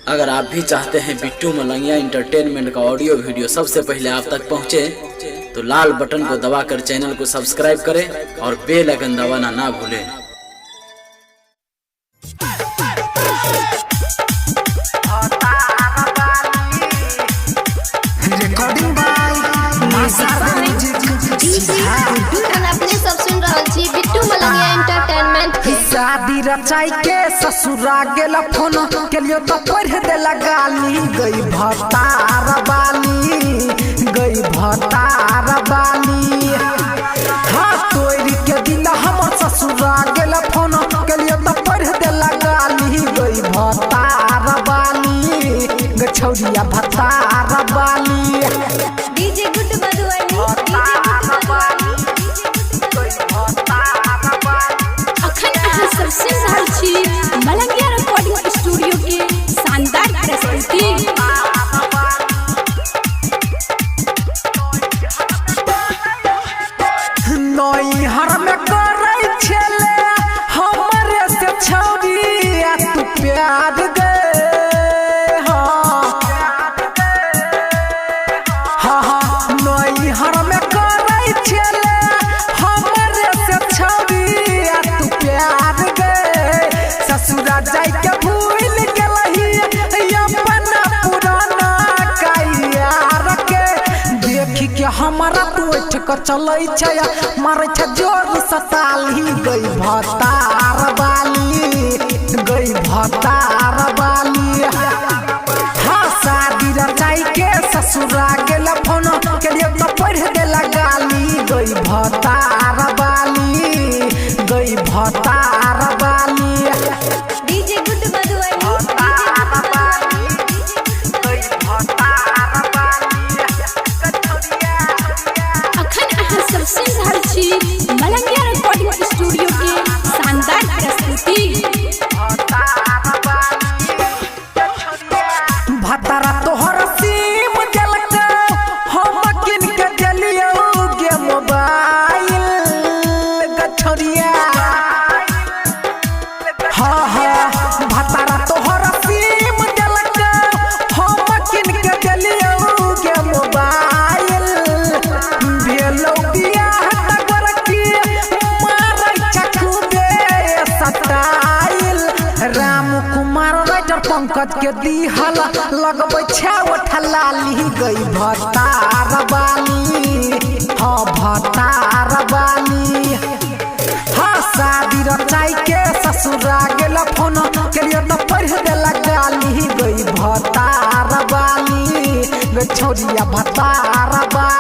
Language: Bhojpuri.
अगर आप भी चाहते हैं बिट्टू मलंगिया इंटरटेनमेंट का ऑडियो वीडियो सबसे पहले आप तक पहुंचे, तो लाल बटन को दबाकर चैनल को सब्सक्राइब करें और बेल आइकन दबाना ना भूलें। अपने सब सुन रहा छी बिट्टू मलंगिया एंटरटेनमेंट के। शादी रचाई के ससुरा गेला फोन के लिए तो पढ़ देला गाली। गई भतार बाली हाँ तोरी के दिल हमर ससुरा गेला फोन के लिए तो पढ़ देला गाली। गई भतार बाली गछौरिया भतार बाली डीजे गुड मधुबनी सबसे साक्षी मलंगिया रिकॉर्डिंग स्टूडियो के शानदार प्रस्तुति। नैहर में करे छले हमरे से छौरी आ तू प्यार दे हाँ नैहर में करे छले हमरे से छौरी आ तू प्यार दे। ससुरा जाई के भूल गेलही अपना पुराना कायार के देखी के हमारा टोट के चलै छै मारै छै जोर सताली। गई भतार बाली हाँ शादी रचाई के ससुरा गेला फोन के लिए तो पढ़ देला गाली। गई भतार बाली डीजे गुड सबसे साक्षी मलंगिया रिकॉर्डिंग स्टूडियो के शानदार प्रस्तुति। भतारा तोहर सीम जलक हम किन के देलियो गे मोबाइल गछरिया हाँ भतारा तोहर सीम जलक हम किन के देलियो गे मोबाइल। भेलौ बियाह तगर की मारै चकू दे सटाइल। राम कुमार राइटर पंकज के दिहल लगबै छाव ठलाली। गई भतार बाली हाँ शादी रचाई के ससुरा गेला फोन के लिए तो पढ़ देला गाली। गई भतार बाली गछौरिया भतार बाली।